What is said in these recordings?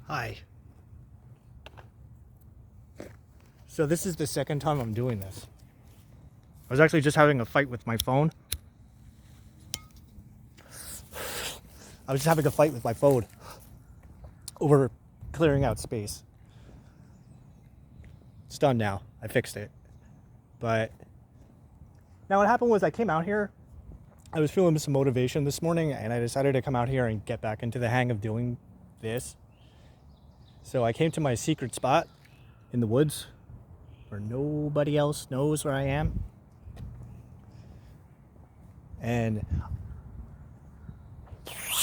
Hi. So this is the second time I'm doing this. I was actually just having a fight with my phone. Over clearing out space. It's done now. I fixed it. But now what happened was I came out here. I was feeling some motivation this morning and I decided to come out here and get back into the hang of doing this. So I came to my secret spot in the woods where nobody else knows where I am. And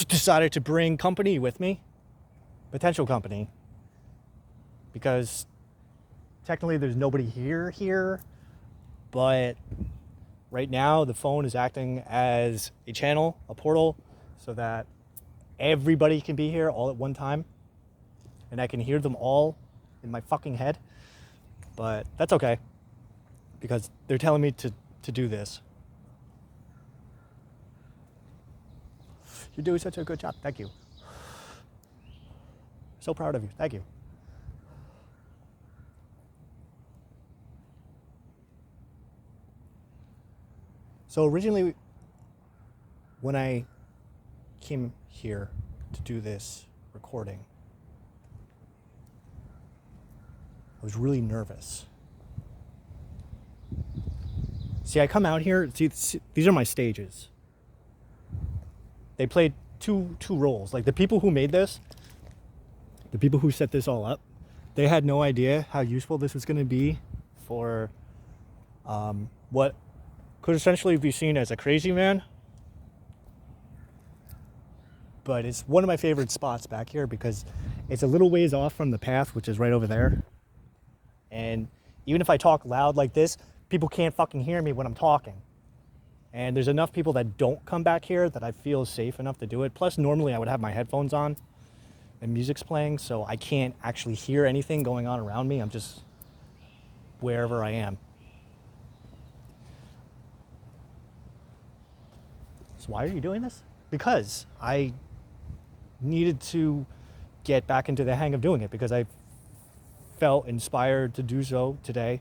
decided to bring company with me, potential company, because technically there's nobody here, but right now the phone is acting as a channel, a portal, so that everybody can be here all at one time, and I can hear them all in my fucking head. But that's okay, because they're telling me to do this. You're doing such a good job. Thank you. So proud of you. Thank you. So originally, when I came here to do this recording, I was really nervous. See, I come out here, see, these are my stages. They played two roles. Like the people who made this, the people who set this all up, they had no idea how useful this was going to be for what could essentially be seen as a crazy man. But it's one of my favorite spots back here because it's a little ways off from the path, which is right over there. And even if I talk loud like this, people can't fucking hear me when I'm talking. And there's enough people that don't come back here that I feel safe enough to do it. Plus, normally I would have my headphones on and music's playing, so I can't actually hear anything going on around me. I'm just wherever I am. So why are you doing this? Because I needed to get back into the hang of doing it, because I felt inspired to do so today.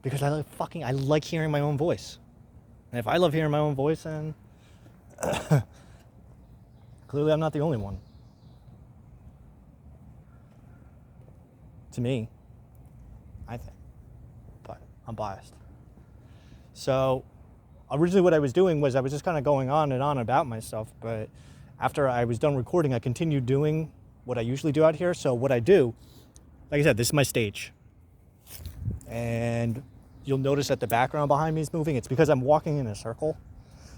Because I like hearing my own voice. And if I love hearing my own voice, then clearly I'm not the only one. To me, I think. But I'm biased. So originally what I was doing was I was just kind of going on and on about myself. But after I was done recording, I continued doing what I usually do out here. So what I do, like I said, this is my stage. And you'll notice that the background behind me is moving. It's because I'm walking in a circle.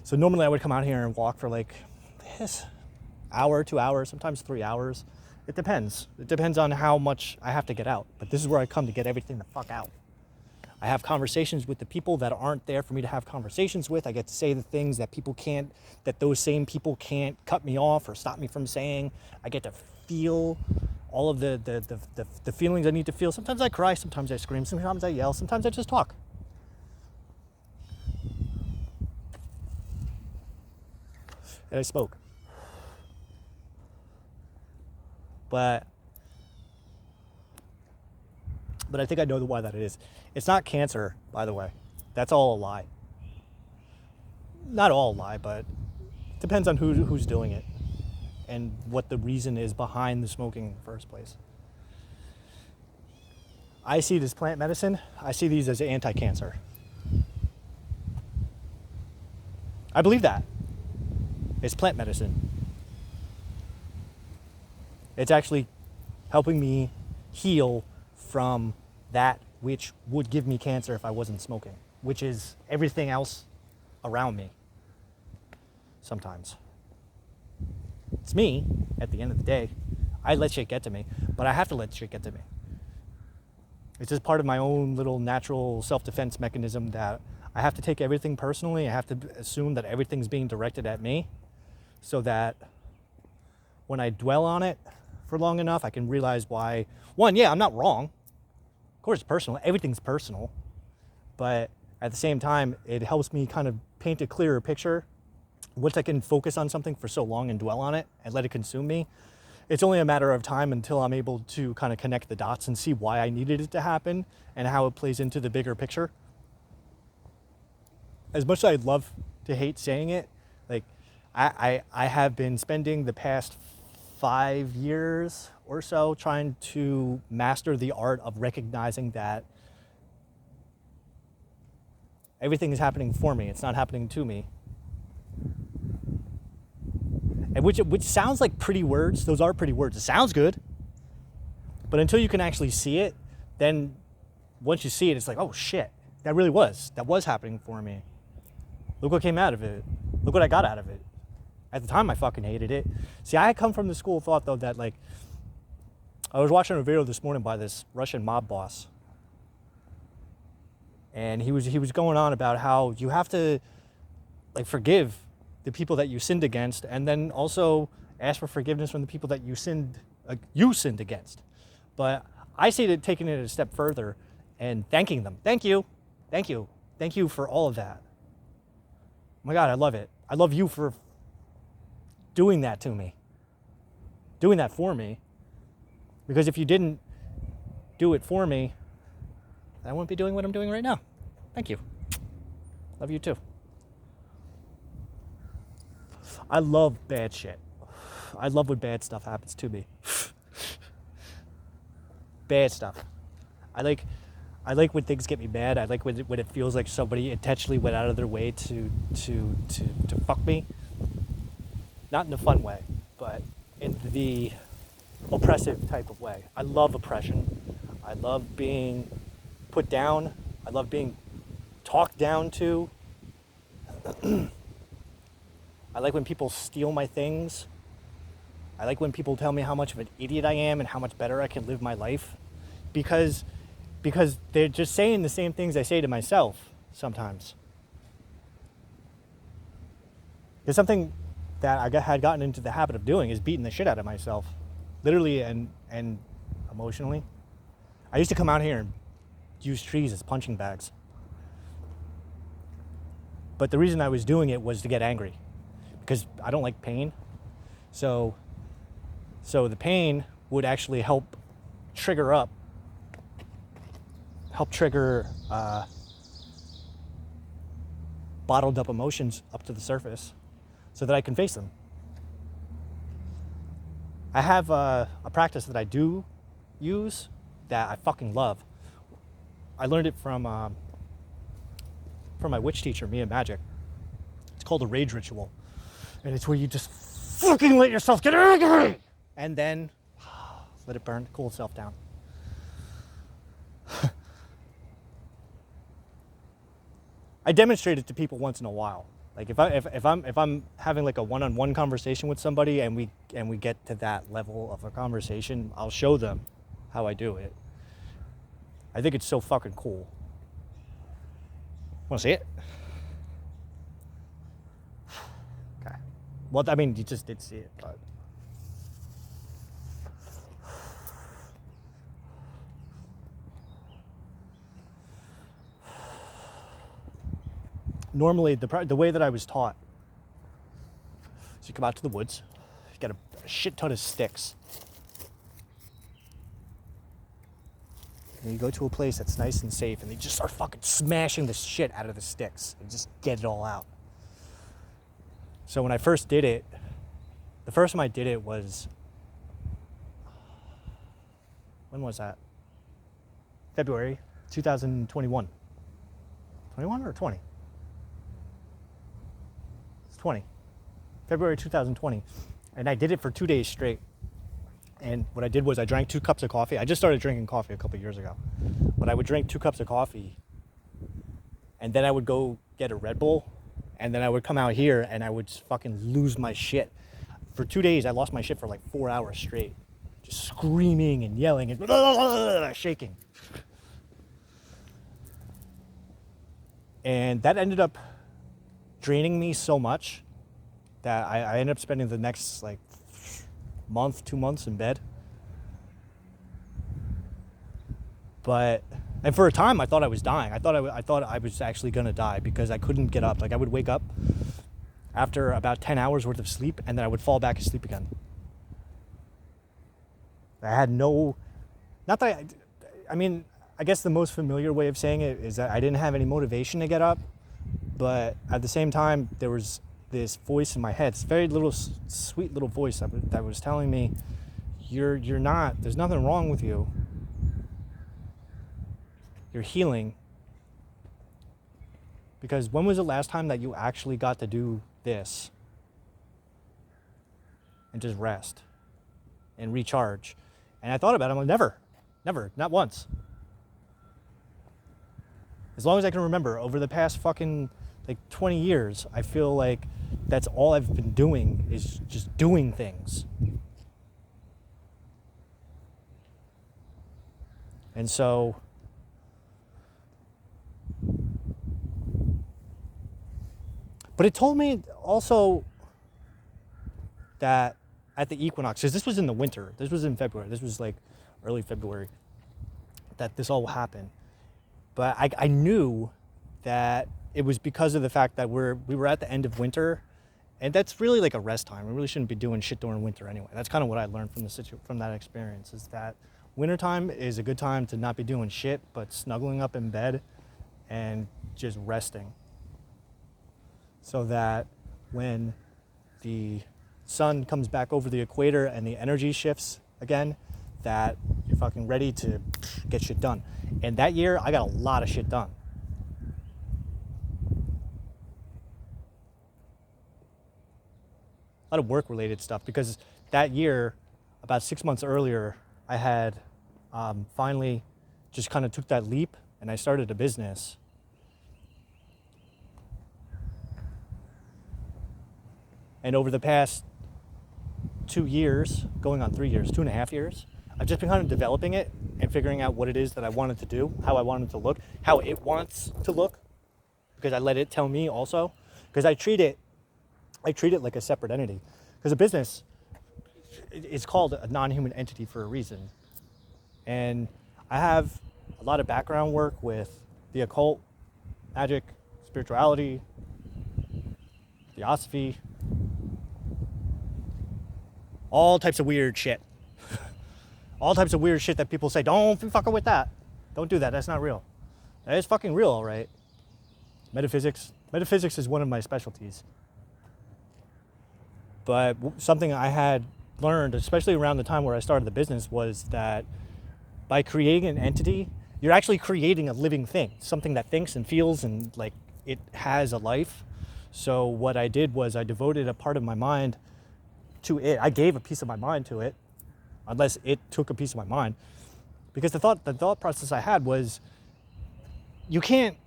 So normally I would come out here and walk for like this hour, 2 hours, sometimes 3 hours. It depends. It depends on how much I have to get out. But this is where I come to get everything the fuck out. I have conversations with the people that aren't there for me to have conversations with. I get to say the things that those same people can't cut me off or stop me from saying. I get to feel all of the feelings I need to feel. Sometimes I cry, sometimes I scream, sometimes I yell, sometimes I just talk. And I spoke. But I think I know why that is. It's not cancer, by the way. That's all a lie. Not all a lie, but it depends on who's doing it and what the reason is behind the smoking in the first place. I see it as plant medicine. I see these as anti-cancer. I believe that. It's plant medicine. It's actually helping me heal from that which would give me cancer if I wasn't smoking, which is everything else around me sometimes. It's me, at the end of the day. I let shit get to me, but I have to let shit get to me. It's just part of my own little natural self-defense mechanism that I have to take everything personally. I have to assume that everything's being directed at me so that when I dwell on it for long enough, I can realize why. One, yeah, I'm not wrong. Of course, it's personal. Everything's personal. But at the same time, it helps me kind of paint a clearer picture once I can focus on something for so long and dwell on it and let it consume me, it's only a matter of time until I'm able to kind of connect the dots and see why I needed it to happen and how it plays into the bigger picture. As much as I'd love to hate saying it, like I have been spending the past 5 years or so trying to master the art of recognizing that everything is happening for me. It's not happening to me. And which sounds like pretty words. Those are pretty words. It sounds good. But until you can actually see it, then once you see it, it's like, oh shit, that was happening for me. Look what came out of it. Look what I got out of it. At the time, I fucking hated it. See, I come from the school of thought, though, that like, I was watching a video this morning by this Russian mob boss. And he was going on about how you have to like forgive the people that you sinned against, and then also ask for forgiveness from the people that you sinned against. But I see that taking it a step further and thanking them. Thank you for all of that. Oh my God, I love it. I love you for doing that to me, doing that for me. Because if you didn't do it for me, I wouldn't be doing what I'm doing right now. Thank you. Love you too. I love bad shit. I love when bad stuff happens to me. Bad stuff. I like when things get me mad. I like when it feels like somebody intentionally went out of their way to fuck me. Not in a fun way, but in the oppressive type of way. I love oppression. I love being put down. I love being talked down to. I like when people steal my things. I like when people tell me how much of an idiot I am and how much better I can live my life. Because they're just saying the same things I say to myself sometimes. There's something that I had gotten into the habit of doing is beating the shit out of myself. Literally and emotionally. I used to come out here and use trees as punching bags. But the reason I was doing it was to get angry. Because I don't like pain. So the pain would actually help trigger bottled up emotions up to the surface so that I can face them. I have a practice that I do use that I fucking love. I learned it from my witch teacher, Mia Magic. It's called a rage ritual. And it's where you just fucking let yourself get angry and then let it burn, cool itself down. I demonstrate it to people once in a while. Like if I'm having like a one-on-one conversation with somebody and we get to that level of a conversation, I'll show them how I do it. I think it's so fucking cool. Want to see it? Okay. Well, I mean, you just did see it, but. Normally, the way that I was taught, so you come out to the woods, you got a shit ton of sticks. And you go to a place that's nice and safe, and they just start fucking smashing the shit out of the sticks and just get it all out. So when I first did it, the first time I did it was, when was that? February 2021. 21 or 20? 20, February 2020, and I did it for 2 days straight. And what I did was I drank 2 cups of coffee. I just started drinking coffee a couple years ago, but I would drink 2 cups of coffee, and then I would go get a Red Bull, and then I would come out here and I would fucking lose my shit. For 2 days, I lost my shit for like 4 hours straight, just screaming and yelling and shaking. And that ended up draining me so much that I ended up spending the next like month, 2 months in bed. And for a time I thought I was dying. I thought I was actually gonna die because I couldn't get up. Like I would wake up after about 10 hours worth of sleep, and then I would fall back asleep again. I had no, not that I mean, I guess the most familiar way of saying it is that I didn't have any motivation to get up, but at the same time, there was this voice in my head, this very little, sweet little voice that was telling me, you're not, there's nothing wrong with you. You're healing. Because when was the last time that you actually got to do this and just rest and recharge? And I thought about it, I'm like, never, not once. As long as I can remember, over the past fucking like 20 years, I feel like that's all I've been doing is just doing things. And so, but it told me also that at the equinox, because this was in the winter, this was in February, this was like early February, that this all happened. But I knew that it was because of the fact that we were at the end of winter, and that's really like a rest time. We really shouldn't be doing shit during winter anyway. That's kind of what I learned from that experience, is that wintertime is a good time to not be doing shit, but snuggling up in bed and just resting. So that when the sun comes back over the equator and the energy shifts again, that you're fucking ready to get shit done. And that year, I got a lot of shit done. A lot of work-related stuff, because that year, about 6 months earlier, I had finally just kind of took that leap and I started a business. And over the past 2 years, going on 3 years, 2.5 years, I've just been kind of developing it and figuring out what it is that I wanted to do, how I wanted to look, how it wants to look, because I let it tell me also. Because I treat it like a separate entity. Because a business is called a non-human entity for a reason. And I have a lot of background work with the occult, magic, spirituality, theosophy, all types of weird shit. All types of weird shit that people say, don't be fucking with that. Don't do that, that's not real. That is fucking real, all right. Metaphysics is one of my specialties. But something I had learned, especially around the time where I started the business, was that by creating an entity, you're actually creating a living thing, something that thinks and feels and like it has a life. So what I did was I devoted a part of my mind to it. I gave a piece of my mind to it, unless it took a piece of my mind. Because the thought process I had was, you can't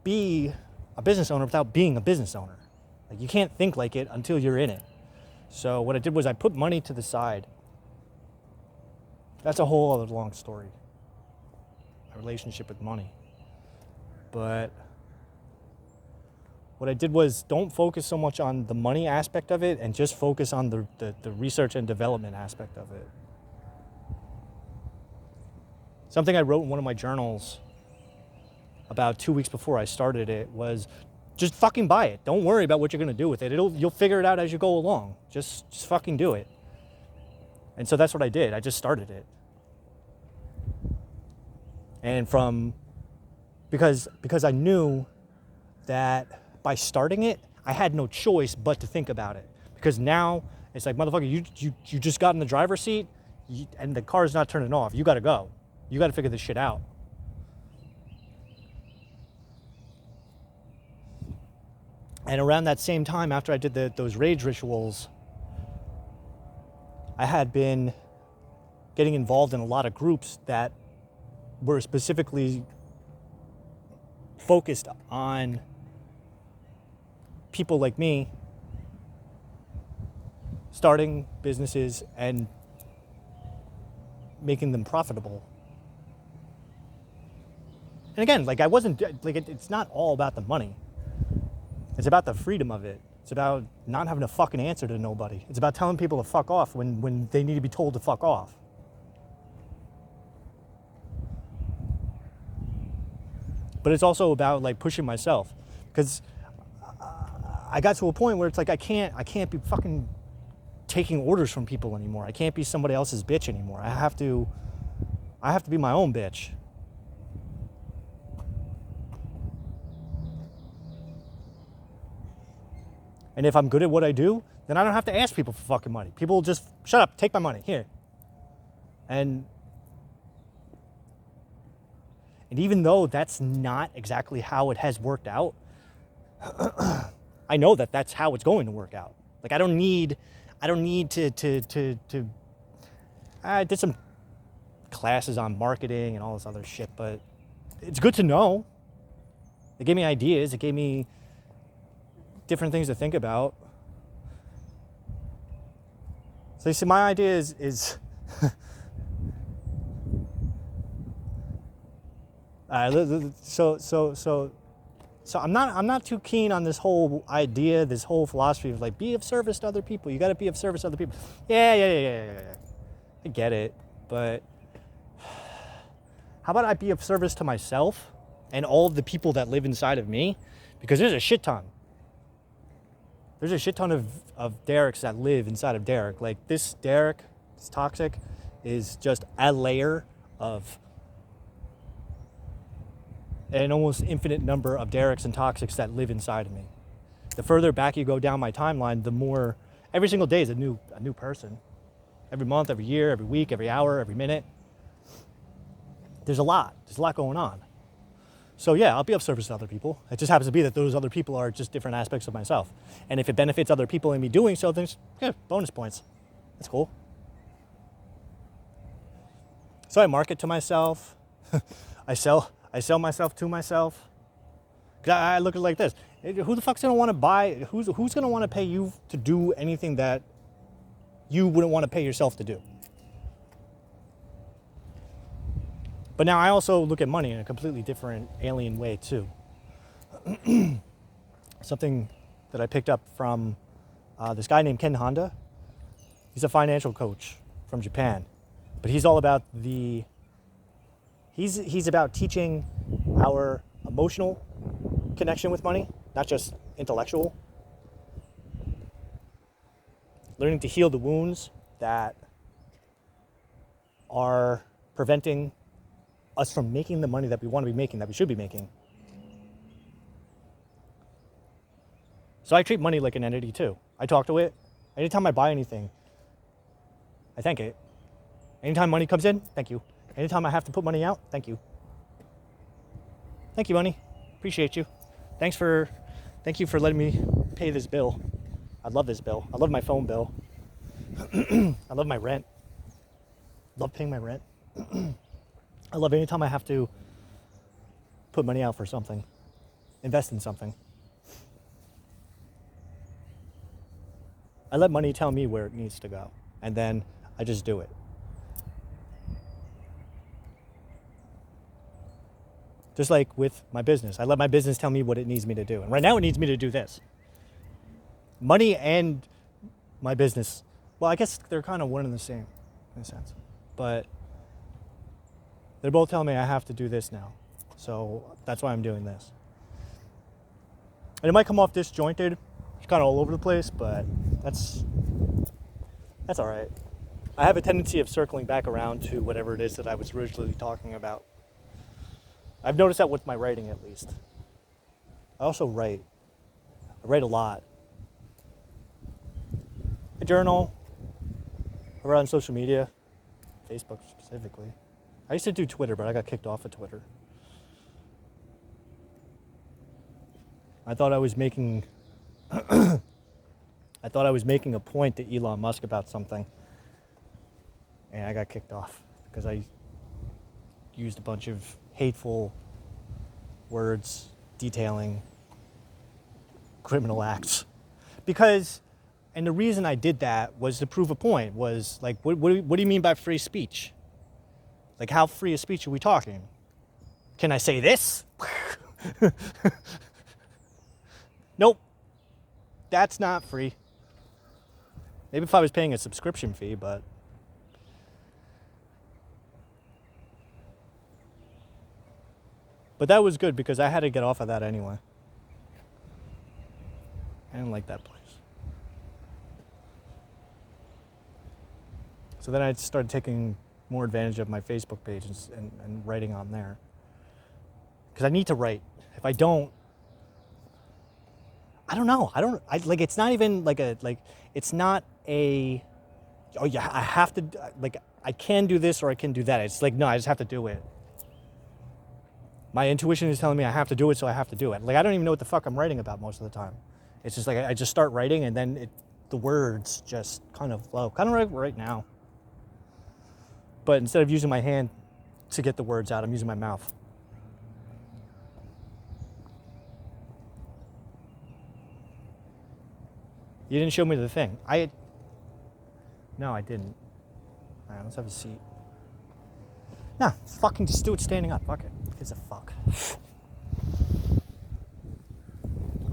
be a business owner without being a business owner. Like, you can't think like it until you're in it. So what I did was I put money to the side. That's a whole other long story, my relationship with money. But what I did was, don't focus so much on the money aspect of it and just focus on the research and development aspect of it. Something I wrote in one of my journals about 2 weeks before I started it was, just fucking buy it. Don't worry about what you're gonna do with it. You'll figure it out as you go along. Just fucking do it. And so that's what I did. I just started it. And because I knew that by starting it, I had no choice but to think about it. Because now it's like, motherfucker, you just got in the driver's seat and the car's not turning off. You gotta go. You gotta figure this shit out. And around that same time, after I did those rage rituals, I had been getting involved in a lot of groups that were specifically focused on people like me starting businesses and making them profitable. And again, like, I wasn't, like, it's not all about the money. It's about the freedom of it. It's about not having to fucking answer to nobody. It's about telling people to fuck off when they need to be told to fuck off. But it's also about, like, pushing myself. Because I got to a point where it's like I can't be fucking taking orders from people anymore. I can't be somebody else's bitch anymore. I have to be my own bitch. And if I'm good at what I do, then I don't have to ask people for fucking money. People will just, shut up, take my money, here. And even though that's not exactly how it has worked out, I know that that's how it's going to work out. Like I don't need to I did some classes on marketing and all this other shit, but it's good to know. It gave me ideas, it gave me different things to think about. So you see, my idea is so I'm not too keen on this whole idea, this whole philosophy of like be of service to other people. You got to be of service to other people. Yeah. I get it, but how about I be of service to myself and all of the people that live inside of me? Because there's a shit ton. There's a shit ton of Derek's that live inside of Derek. Like this Derek, this Toxic, is just a layer of an almost infinite number of Derek's and Toxics that live inside of me. The further back you go down my timeline, the more, every single day is a new person. Every month, every year, every week, every hour, every minute. There's a lot going on. So yeah, I'll be of service to other people. It just happens to be that those other people are just different aspects of myself. And if it benefits other people in me doing so, then yeah, bonus points. That's cool. So I market to myself. I sell myself to myself. I look at it like this. Who the fuck's gonna want to buy, who's gonna want to pay you to do anything that you wouldn't want to pay yourself to do? But now I also look at money in a completely different alien way too. Something that I picked up from this guy named Ken Honda. He's a financial coach from Japan, but he's all about he's about teaching our emotional connection with money, not just intellectual. Learning to heal the wounds that are preventing us from making the money that we want to be making, that we should be making. So I treat money like an entity too. I talk to it. Anytime I buy anything, I thank it. Anytime money comes in, thank you. Anytime I have to put money out, thank you. Thank you, money. Appreciate you. Thank you for letting me pay this bill. I love this bill. I love my phone bill. I love my rent. Love paying my rent. I love any time I have to put money out for something, invest in something. I let money tell me where it needs to go, and then I just do it. Just like with my business, I let my business tell me what it needs me to do. And right now it needs me to do this. Money and my business, well, I guess they're kind of one and the same in a sense, but they're both telling me I have to do this now. So that's why I'm doing this. And it might come off disjointed. It's kind of all over the place, but that's all right. I have a tendency of circling back around to whatever it is that I was originally talking about. I've noticed that with my writing, at least. I also write. I write a lot. I journal. I write on social media, Facebook specifically. I used to do Twitter, but I got kicked off of Twitter. I thought I was making a point to Elon Musk about something, and I got kicked off because I used a bunch of hateful words detailing criminal acts. And the reason I did that was to prove a point, was like, what do you mean by free speech? Like, how free of speech are we talking? Can I say this? Nope. That's not free. Maybe if I was paying a subscription fee, but that was good because I had to get off of that anyway. I didn't like that place. So then I started taking more advantage of my Facebook page and writing on there. Because I need to write. If I don't, I don't know. Like, it's not even like it's not a, oh yeah, I have to, like, I can do this or I can do that. It's like, no, I just have to do it. My intuition is telling me I have to do it, so I have to do it. Like, I don't even know what the fuck I'm writing about most of the time. It's just like, I just start writing and then the words just kind of flow. Kind of like right now. But instead of using my hand to get the words out, I'm using my mouth. You didn't show me the thing. No, I didn't. All right, let's have a seat. Nah, fucking just do it standing up. Fuck it. It's a fuck.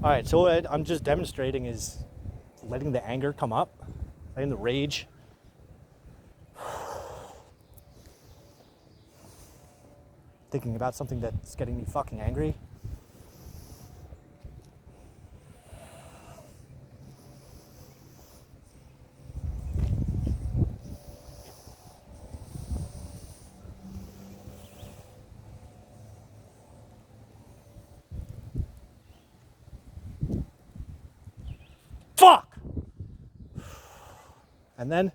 All right, so what I'm just demonstrating is letting the anger come up, letting the rage. Thinking about something that's getting me fucking angry. Fuck! And then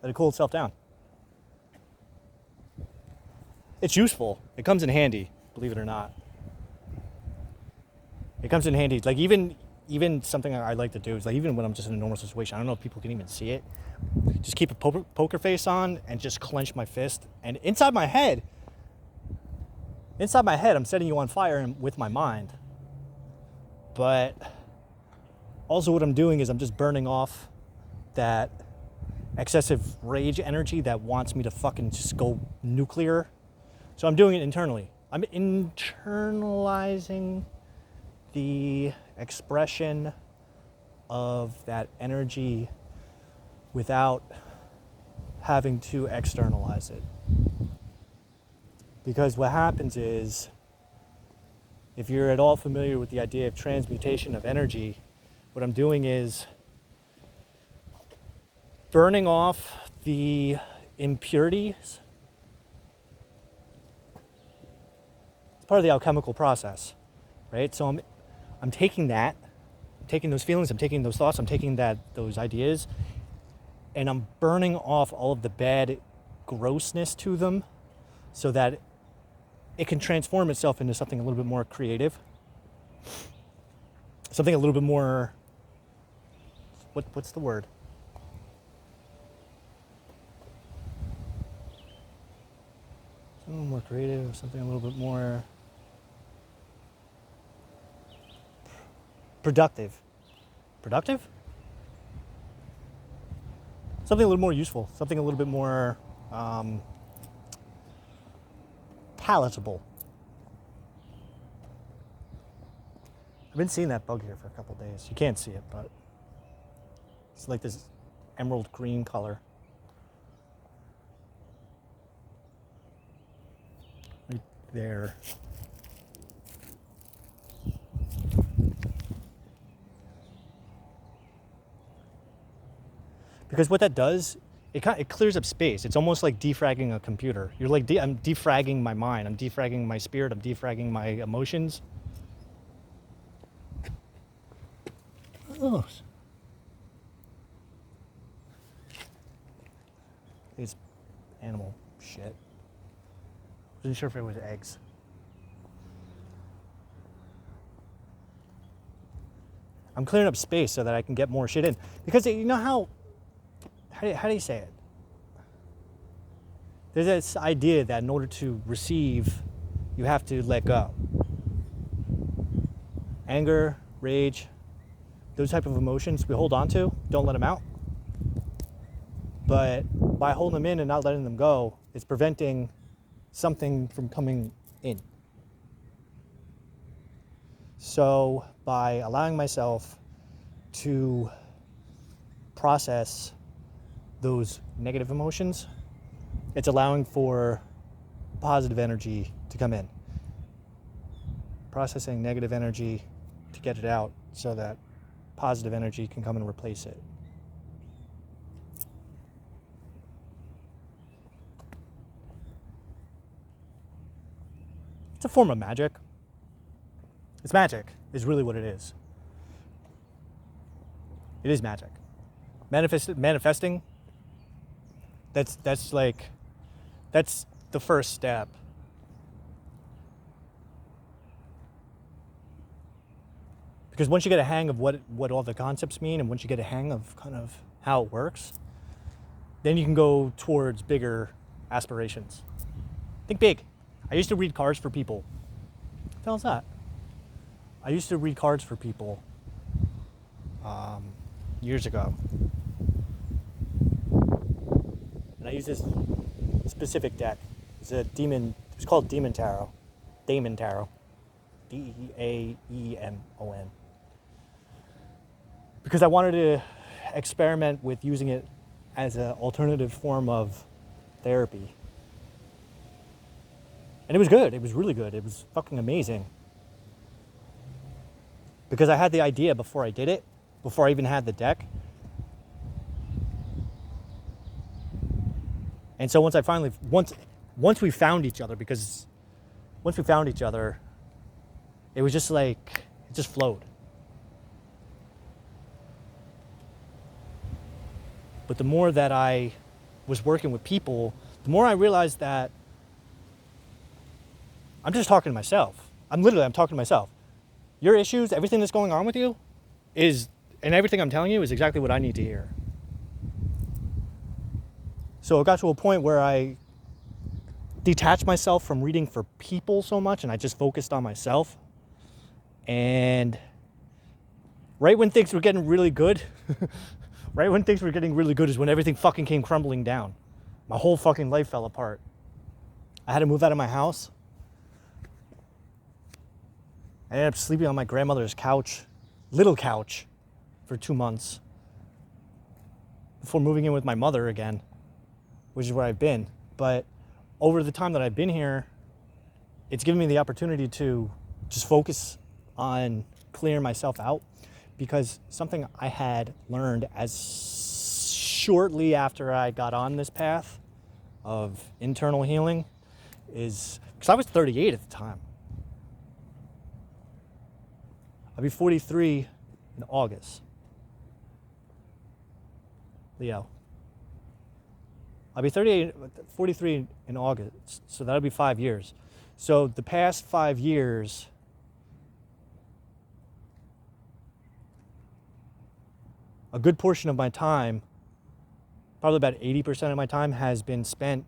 let it cool itself down. It's useful. It comes in handy, believe it or not. It comes in handy. Like, even something I like to do is, like, even when I'm just in a normal situation, I don't know if people can even see it. Just keep a poker face on and just clench my fist. And inside my head, I'm setting you on fire with my mind. But also what I'm doing is I'm just burning off that excessive rage energy that wants me to fucking just go nuclear. So I'm doing it internally. I'm internalizing the expression of that energy without having to externalize it. Because what happens is, if you're at all familiar with the idea of transmutation of energy, what I'm doing is burning off the impurities. It's part of the alchemical process, right? So I'm taking that, I'm taking those feelings, I'm taking those thoughts, I'm taking those ideas, and I'm burning off all of the bad grossness to them so that it can transform itself into something a little bit more creative. Something a little bit more, what's the word? Something more creative, something a little bit more productive. Productive? Something a little more useful, something a little bit more palatable. I've been seeing that bug here for a couple days. You can't see it, but it's like this emerald green color. Right there. Because what that does, it clears up space. It's almost like defragging a computer. You're like, I'm defragging my mind. I'm defragging my spirit. I'm defragging my emotions. Oh. It's animal shit. Wasn't sure if it was eggs. I'm clearing up space so that I can get more shit in. Because you know how do you say it? There's this idea that in order to receive, you have to let go. Anger, rage, those type of emotions we hold on to, don't let them out. But by holding them in and not letting them go, it's preventing something from coming in. So by allowing myself to process those negative emotions, it's allowing for positive energy to come in. processing negative energy to get it out so that positive energy can come and replace it. It's a form of magic. It's magic, is really what it is. It is magic. Manifesting, that's the first step. Because once you get a hang of what all the concepts mean, and once you get a hang of kind of how it works, then you can go towards bigger aspirations. Think big. I used to read cards for people. What the hell is that? I used to read cards for people years ago. And I used this specific deck. It's called Demon Tarot. Daemon Tarot. Daemon. Because I wanted to experiment with using it as an alternative form of therapy. And it was good. It was really good. It was fucking amazing. Because I had the idea before I did it, before I even had the deck. And so once we found each other, it was just like, it just flowed. But the more that I was working with people, the more I realized that I'm just talking to myself. I'm talking to myself. Your issues, everything that's going on with you and everything I'm telling you is exactly what I need to hear. So it got to a point where I detached myself from reading for people so much, and I just focused on myself. And right when things were getting really good, is when everything fucking came crumbling down. My whole fucking life fell apart. I had to move out of my house. I ended up sleeping on my grandmother's little couch, for 2 months before moving in with my mother again, which is where I've been. But over the time that I've been here, it's given me the opportunity to just focus on clearing myself out, because something I had learned as shortly after I got on this path of internal healing is, because I was 38 at the time. I'll be 43 in August. Leo. I'll be 43 in August, so that'll be 5 years. So the past 5 years, a good portion of my time, probably about 80% of my time, has been spent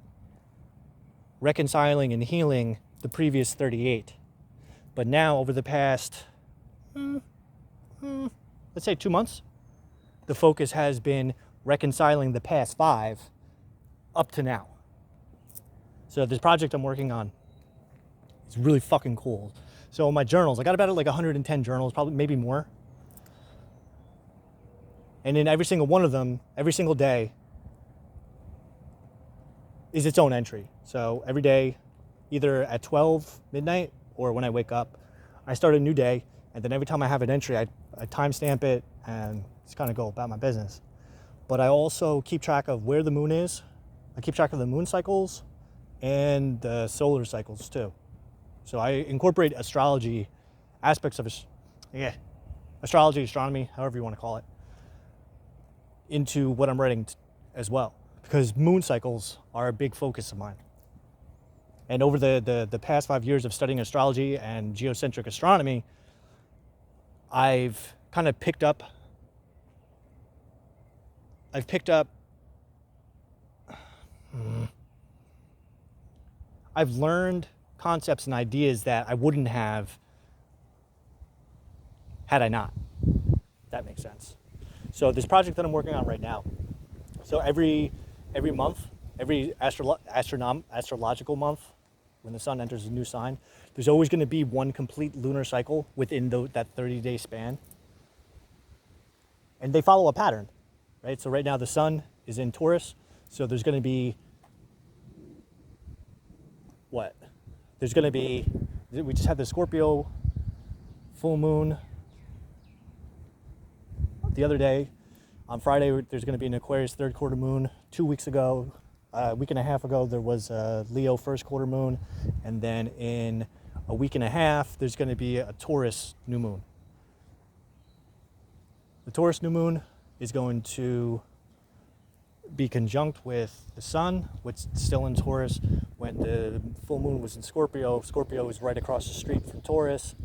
reconciling and healing the previous 38. But now, over the past, let's say 2 months, the focus has been reconciling the past 5 up to now. So this project I'm working on is really fucking cool. So my journals, I got about like 110 journals, probably maybe more. And in every single one of them, every single day, is its own entry. So every day, either at 12 midnight or when I wake up, I start a new day. And then every time I have an entry, I timestamp it and just kind of go about my business. But I also keep track of where the moon is. I keep track of the moon cycles and the solar cycles too. So I incorporate astrology, aspects of astrology, astronomy, however you want to call it, into what I'm writing as well. Because moon cycles are a big focus of mine. And over the past 5 years of studying astrology and geocentric astronomy, I've kind of picked up I've learned concepts and ideas that I wouldn't have had I not. If that makes sense. So this project that I'm working on right now, so every month, every astrological month, when the sun enters a new sign, there's always going to be one complete lunar cycle within that 30-day span. And they follow a pattern, right? So right now the sun is in Taurus, so there's going to be we just had the Scorpio full moon the other day. On Friday, there's going to be an Aquarius third quarter moon. 2 weeks ago, a week and a half ago, there was a Leo first quarter moon. And then in a week and a half, there's going to be a Taurus new moon. The Taurus new moon is going to be conjunct with the sun, which is still in Taurus. When the full moon was in Scorpio, Scorpio is right across the street from Taurus.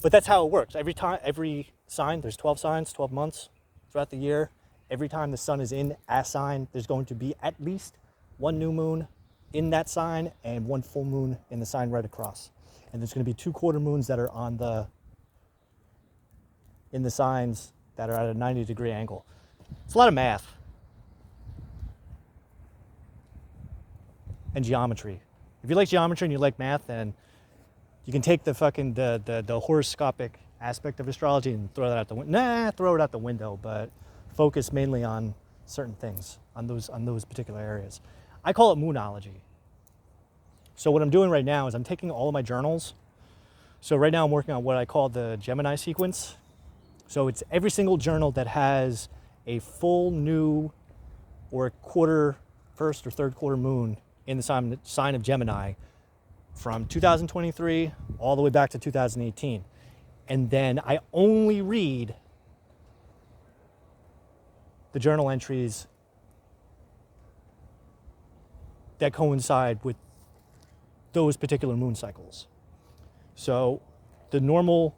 But that's how it works. Every sign, there's 12 signs, 12 months throughout the year. Every time the sun is in a sign, there's going to be at least one new moon in that sign and one full moon in the sign right across. And there's going to be 2 quarter moons that are in the signs that are at a 90-degree angle. It's a lot of math and geometry. If you like geometry and you like math, then you can take the horoscopic aspect of astrology and throw that out the window. Throw it out the window, but focus mainly on certain things, on those particular areas. I call it moonology. So what I'm doing right now is I'm taking all of my journals. So right now I'm working on what I call the Gemini sequence. So it's every single journal that has a full new or quarter, first or third quarter moon in the sign of Gemini from 2023 all the way back to 2018. And then I only read the journal entries that coincide with those particular moon cycles. So the normal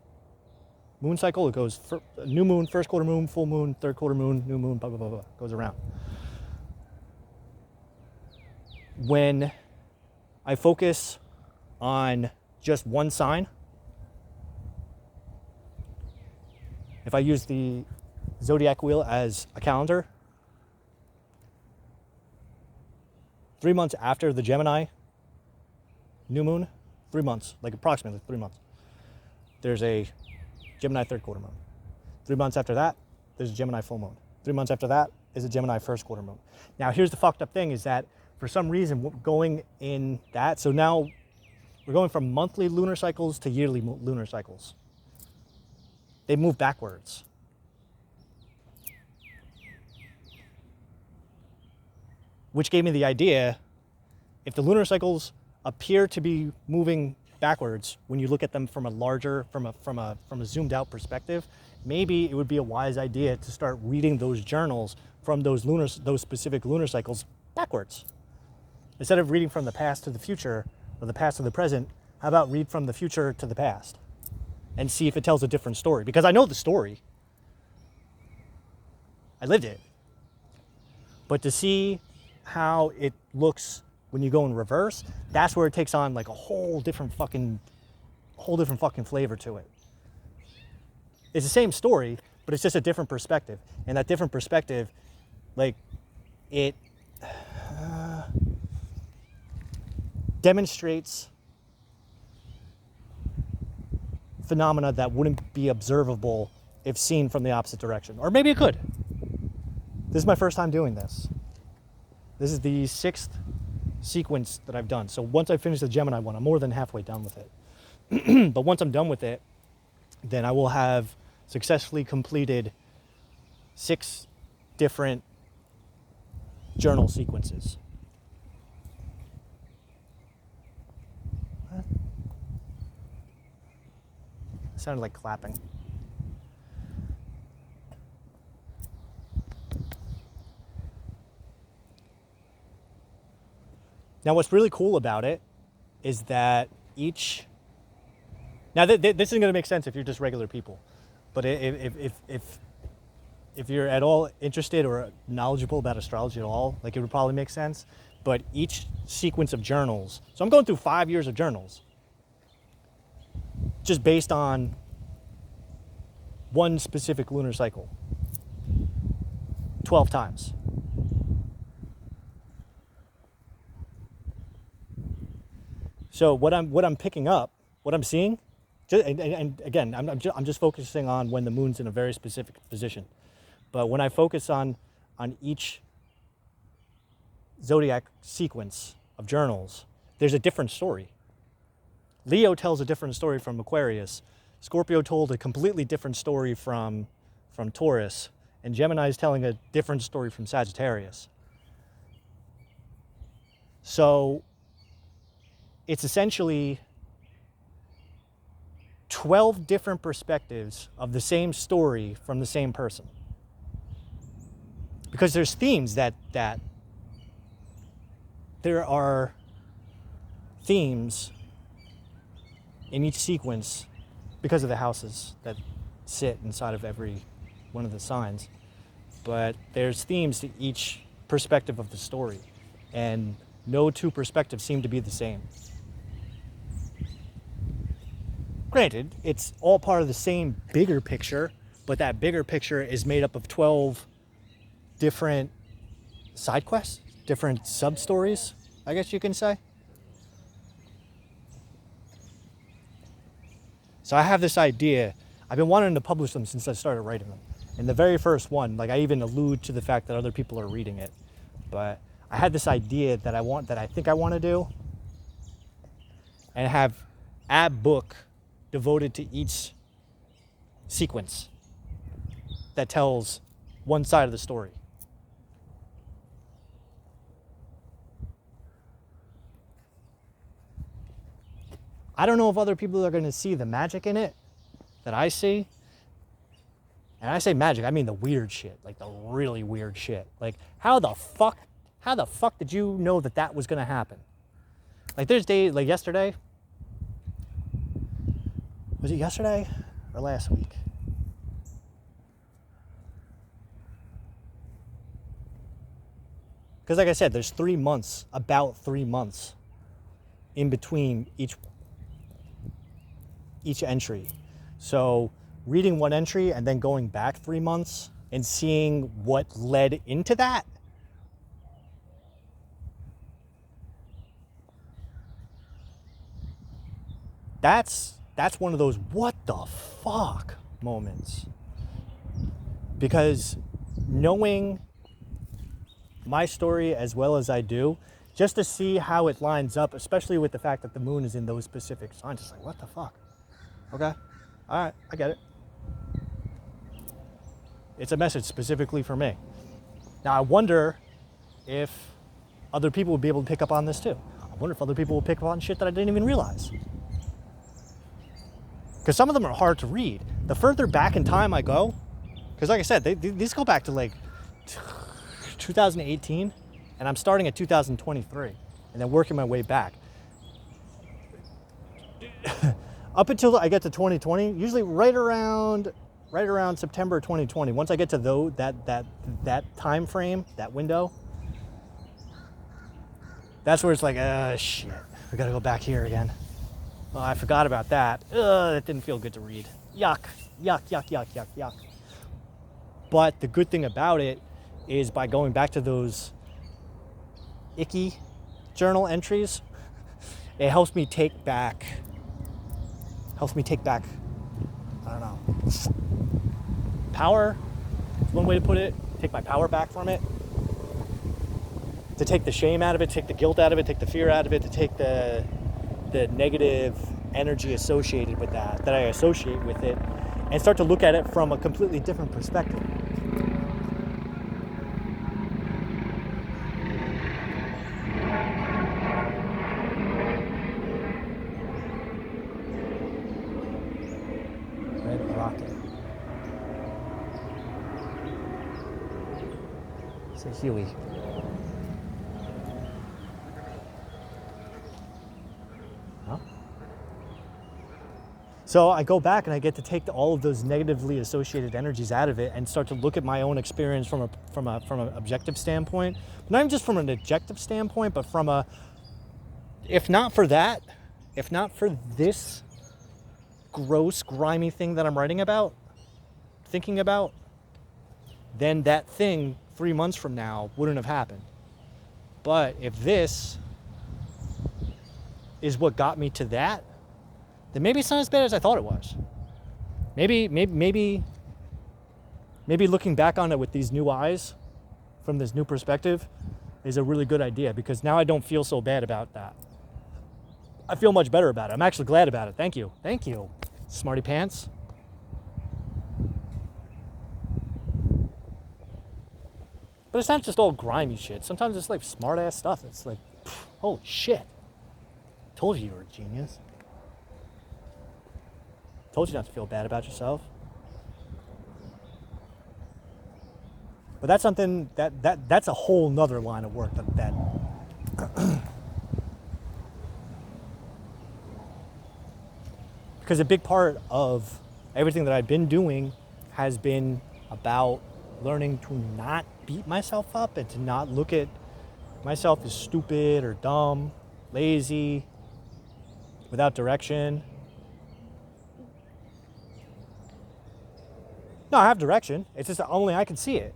moon cycle, it goes new moon, first quarter moon, full moon, third quarter moon, new moon, blah, blah, blah, blah, goes around. When I focus on just one sign, if I use the zodiac wheel as a calendar, 3 months after the Gemini new moon, 3 months, like approximately 3 months, there's a Gemini third quarter moon. 3 months after that, there's a Gemini full moon. 3 months after that is a Gemini first quarter moon. Now, here's the fucked up thing is that for some reason, going in that, so now we're going from monthly lunar cycles to yearly lunar cycles. They move backwards. Which gave me the idea, if the lunar cycles appear to be moving backwards when you look at them from a larger, from a zoomed out perspective, maybe it would be a wise idea to start reading those journals from those specific lunar cycles backwards. Instead of reading from the past to the future or the past to the present, how about read from the future to the past and see if it tells a different story? Because I know the story. I lived it. But to see how it looks when you go in reverse, that's where it takes on like a whole different fucking flavor to it. It's the same story, but it's just a different perspective. And that different perspective, like, it demonstrates phenomena that wouldn't be observable if seen from the opposite direction. Or maybe it could. This is my first time doing this. This is the 6th sequence that I've done. So once I finish the Gemini one, I'm more than halfway done with it. But once I'm done with it, then I will have successfully completed 6 different journal sequences. What? It sounded like clapping. Now, what's really cool about it is that each... Now, this isn't going to make sense if you're just regular people. But if you're at all interested or knowledgeable about astrology at all, like, it would probably make sense. But each sequence of journals... So I'm going through 5 years of journals. Just based on one specific lunar cycle. 12 times. So what I'm picking up, what I'm seeing, and again, I'm just focusing on when the moon's in a very specific position. But when I focus on each zodiac sequence of journals, there's a different story. Leo tells a different story from Aquarius. Scorpio told a completely different story from Taurus, and Gemini is telling a different story from Sagittarius. So it's essentially 12 different perspectives of the same story from the same person. Because there's themes that there are themes in each sequence because of the houses that sit inside of every one of the signs. But there's themes to each perspective of the story, and no two perspectives seem to be the same. Granted, it's all part of the same bigger picture, but that bigger picture is made up of 12 different side quests, different sub-stories, I guess you can say. So I have this idea. I've been wanting to publish them since I started writing them. And the very first one, like I even allude to the fact that other people are reading it. But I had this idea that I think I want to do, and have a book devoted to each sequence that tells one side of the story. I don't know if other people are going to see the magic in it that I see. And I say magic, I mean the weird shit, like the really weird shit. Like how the fuck did you know that was going to happen? Like there's days, like yesterday. Was it yesterday or last week? Because like I said, there's 3 months, about 3 months in between each entry. So reading one entry and then going back 3 months and seeing what led into that, that's one of those what the fuck moments. Because knowing my story as well as I do, just to see how it lines up, especially with the fact that the moon is in those specific signs, it's like, what the fuck? Okay, all right, I get it. It's a message specifically for me. Now, I wonder if other people would be able to pick up on this too. I wonder if other people will pick up on shit that I didn't even realize. Because some of them are hard to read. The further back in time I go, because like I said, these go back to like 2018, and I'm starting at 2023, and then working my way back. Up until I get to 2020, usually right around September 2020. Once I get to that time frame, that window, that's where it's like, shit, we gotta go back here again. Oh, I forgot about that. That didn't feel good to read. Yuck, yuck, yuck, yuck, yuck, yuck. But the good thing about it is by going back to those icky journal entries, it helps me take back, I don't know, power, is one way to put it. Take my power back from it. To take the shame out of it, take the guilt out of it, take the fear out of it, to take the negative energy associated with that I associate with it, and start to look at it from a completely different perspective. Red rocket. It's a Huey. So I go back and I get to take all of those negatively associated energies out of it and start to look at my own experience from an objective standpoint. Not even just from an objective standpoint, but from a, if not for this gross, grimy thing that I'm writing about, thinking about, then that thing 3 months from now wouldn't have happened. But if this is what got me to that, then maybe it's not as bad as I thought it was. Maybe looking back on it with these new eyes, from this new perspective, is a really good idea, because now I don't feel so bad about that. I feel much better about it. I'm actually glad about it. Thank you. Smarty pants. But it's not just all grimy shit. Sometimes it's like smart ass stuff. It's like, holy shit. Told you were a genius. Told you not to feel bad about yourself. But that's something that's a whole nother line of work that because a big part of everything that I've been doing has been about learning to not beat myself up and to not look at myself as stupid or dumb, lazy, without direction. No, I have direction. It's just that only I can see it.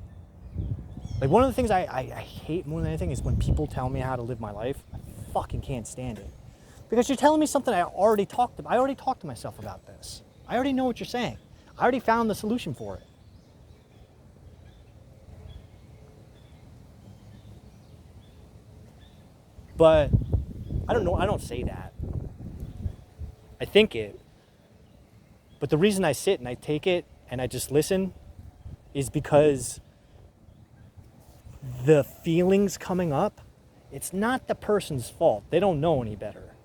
Like, one of the things I hate more than anything is when people tell me how to live my life. I fucking can't stand it. Because you're telling me something I already talked to myself about this. I already know what you're saying. I already found the solution for it. But I don't know, I don't say that. I think it. But the reason I sit and I take it and I just listen is because the feelings coming up, it's not the person's fault. They don't know any better.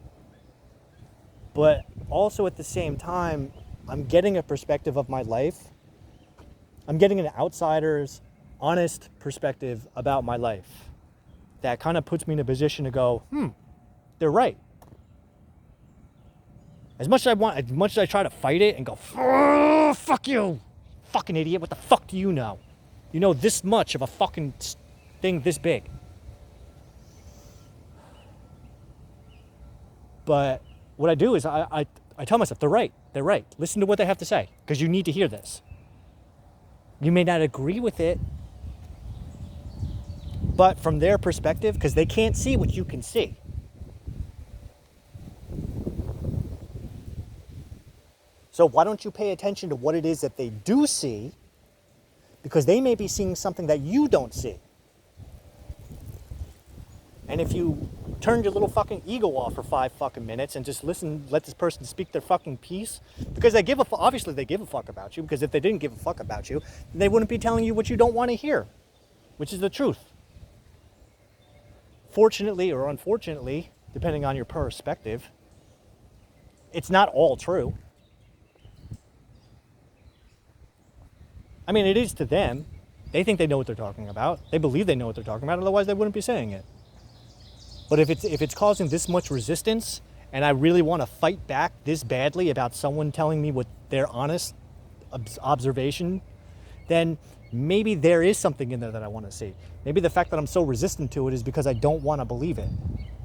But also at the same time, I'm getting a perspective of my life. I'm getting an outsider's honest perspective about my life that kind of puts me in a position to go, they're right. As much as I try to fight it and go, oh, fuck you, fucking idiot, what the fuck do you know? You know this much of a fucking thing this big. But what I do is I tell myself, they're right. Listen to what they have to say, because you need to hear this. You may not agree with it, but from their perspective, because they can't see what you can see. So why don't you pay attention to what it is that they do see, because they may be seeing something that you don't see. And if you turn your little fucking ego off for 5 fucking minutes and just listen, let this person speak their fucking piece, because obviously they give a fuck about you, because if they didn't give a fuck about you, they wouldn't be telling you what you don't want to hear, which is the truth. Fortunately or unfortunately, depending on your perspective, it's not all true. I mean, it is to them. They think they know what they're talking about. They believe they know what they're talking about, otherwise they wouldn't be saying it. But if it's causing this much resistance, and I really want to fight back this badly about someone telling me what their honest observation, then maybe there is something in there that I want to see. Maybe the fact that I'm so resistant to it is because I don't want to believe it.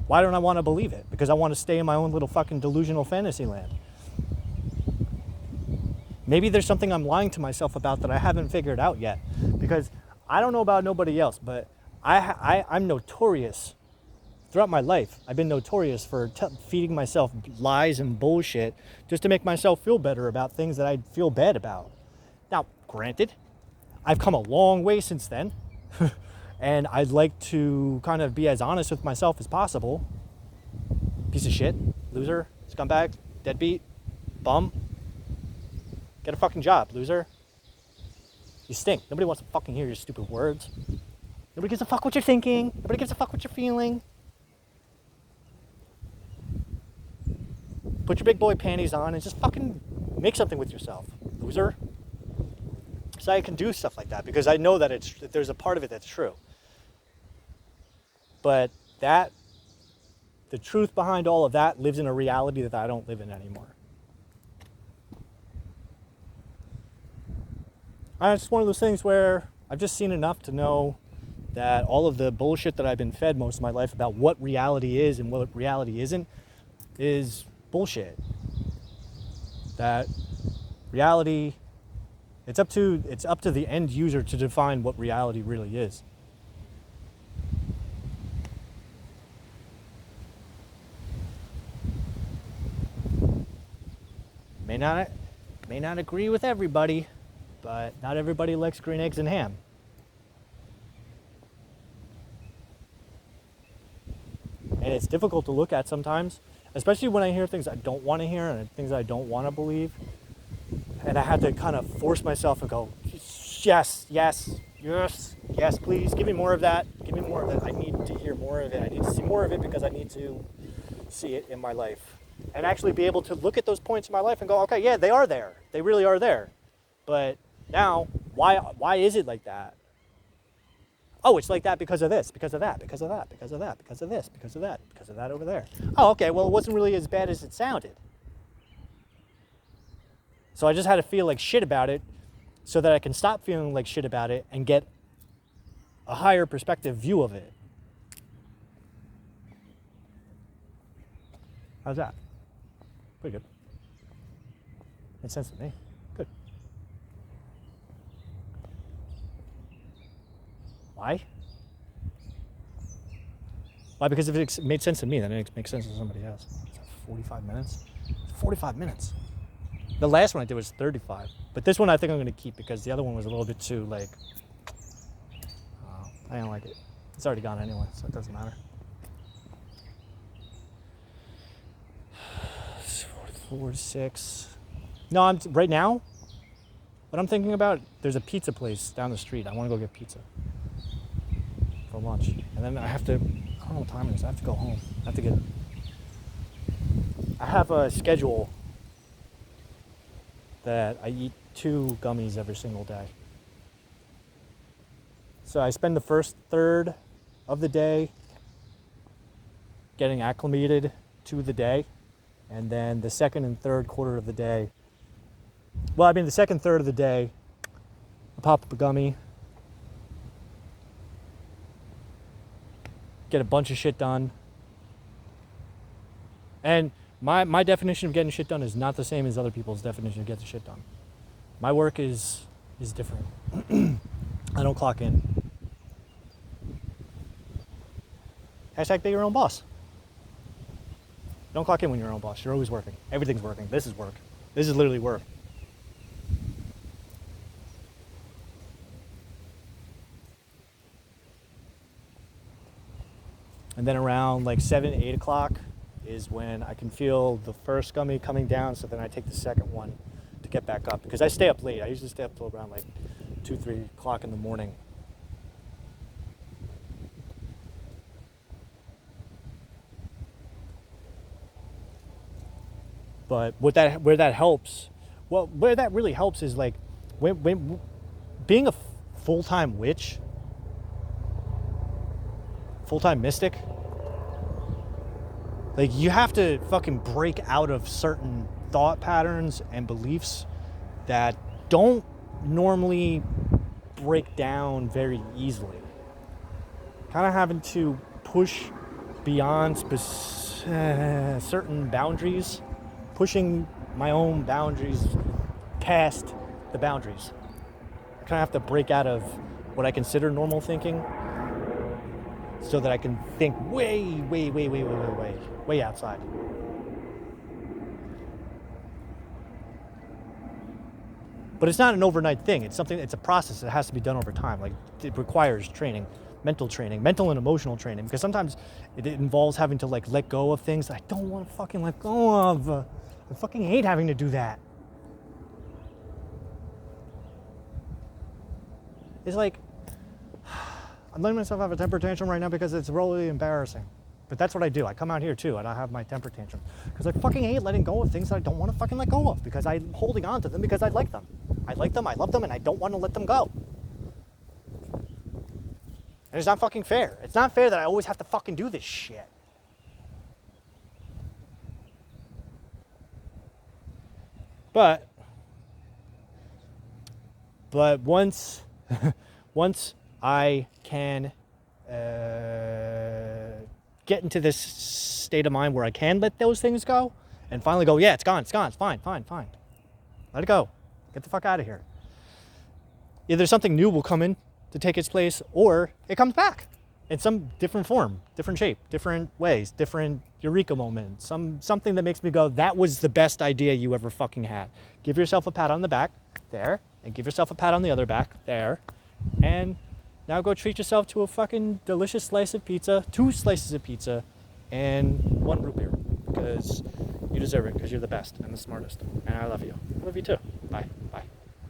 Why don't I want to believe it? Because I want to stay in my own little fucking delusional fantasy land. Maybe there's something I'm lying to myself about that I haven't figured out yet. Because I don't know about nobody else, but I'm notorious. Throughout my life, I've been notorious for feeding myself lies and bullshit just to make myself feel better about things that I feel bad about. Now, granted, I've come a long way since then, and I'd like to kind of be as honest with myself as possible. Piece of shit, loser, scumbag, deadbeat, bum. Get a fucking job, loser. You stink. Nobody wants to fucking hear your stupid words. Nobody gives a fuck what you're thinking. Nobody gives a fuck what you're feeling. Put your big boy panties on and just fucking make something with yourself, loser. So I can do stuff like that because I know that there's a part of it that's true. But the truth behind all of that lives in a reality that I don't live in anymore. And it's one of those things where I've just seen enough to know that all of the bullshit that I've been fed most of my life about what reality is and what reality isn't is bullshit. That reality, it's up to the end user to define what reality really is. May not agree with everybody, but not everybody likes green eggs and ham. And it's difficult to look at sometimes. especially when I hear things I don't want to hear and things I don't want to believe. And I had to kind of force myself and go, yes, yes, yes, yes, please, give me more of that. Give me more of it. I need to hear more of it. I need to see more of it because I need to see it in my life. And actually be able to look at those points in my life and go, okay, yeah, they are there. They really are there. But now, why is it like that? Oh, it's like that because of this, because of that, because of that, because of that, because of this, because of that over there. Oh, okay, well, it wasn't really as bad as it sounded. So I just had to feel like shit about it so that I can stop feeling like shit about it and get a higher perspective view of it. How's that? Pretty good. Made sense to me. Good. Why? Why? Because if it made sense to me, then it makes sense to somebody else. 45 minutes? 45 minutes. The last one I did was 35. But this one I think I'm going to keep because the other one was a little bit too, like, I don't like it. It's already gone anyway, so it doesn't matter. 46. No, right now, what I'm thinking about, there's a pizza place down the street. I want to go get pizza for lunch. And then I have to, I don't know what time it is. I have to go home. I have a schedule that I eat 2 gummies every single day. So I spend the first third of the day getting acclimated to the day. And then the second and third quarter of the day, the second third of the day, I pop up a gummy, get a bunch of shit done. And my definition of getting shit done is not the same as other people's definition of getting shit done. My work is different. I don't clock in. Hashtag be your own boss. Don't clock in when you're your own boss. You're always working. Everything's working. This is work. This is literally work. And then around like 7, 8 o'clock is when I can feel the first gummy coming down, so then I take the second one to get back up. Because I stay up late. I usually stay up till around like 2, 3 o'clock in the morning. But where that helps, where that really helps is like when being a full-time witch, full-time mystic, like you have to fucking break out of certain thought patterns and beliefs that don't normally break down very easily. Kind of having to push beyond certain boundaries, pushing my own boundaries past the boundaries. I kind of have to break out of what I consider normal thinking so that I can think way outside. But it's not an overnight thing. It's a process that has to be done over time. Like it requires training, mental and emotional training, because sometimes it involves having to like let go of things that I don't want to fucking let go of. I fucking hate having to do that. It's like, I'm letting myself have a temper tantrum right now because it's really embarrassing. But that's what I do. I come out here too and I have my temper tantrum. Because I fucking hate letting go of things that I don't want to fucking let go of. Because I'm holding on to them because I like them. I love them, and I don't want to let them go. And it's not fucking fair. It's not fair that I always have to fucking do this shit. But once I can get into this state of mind where I can let those things go and finally go, yeah, it's gone, it's fine. Let it go. Get the fuck out of here. Either something new will come in to take its place, or it comes back in some different form, different shape, different ways, different eureka moment, something that makes me go, that was the best idea you ever fucking had. Give yourself a pat on the back there, and give yourself a pat on the other back there, and now go treat yourself to a fucking delicious slice of pizza, 2 slices of pizza, and 1 root beer. because you deserve it, because you're the best and the smartest. And I love you. I love you too.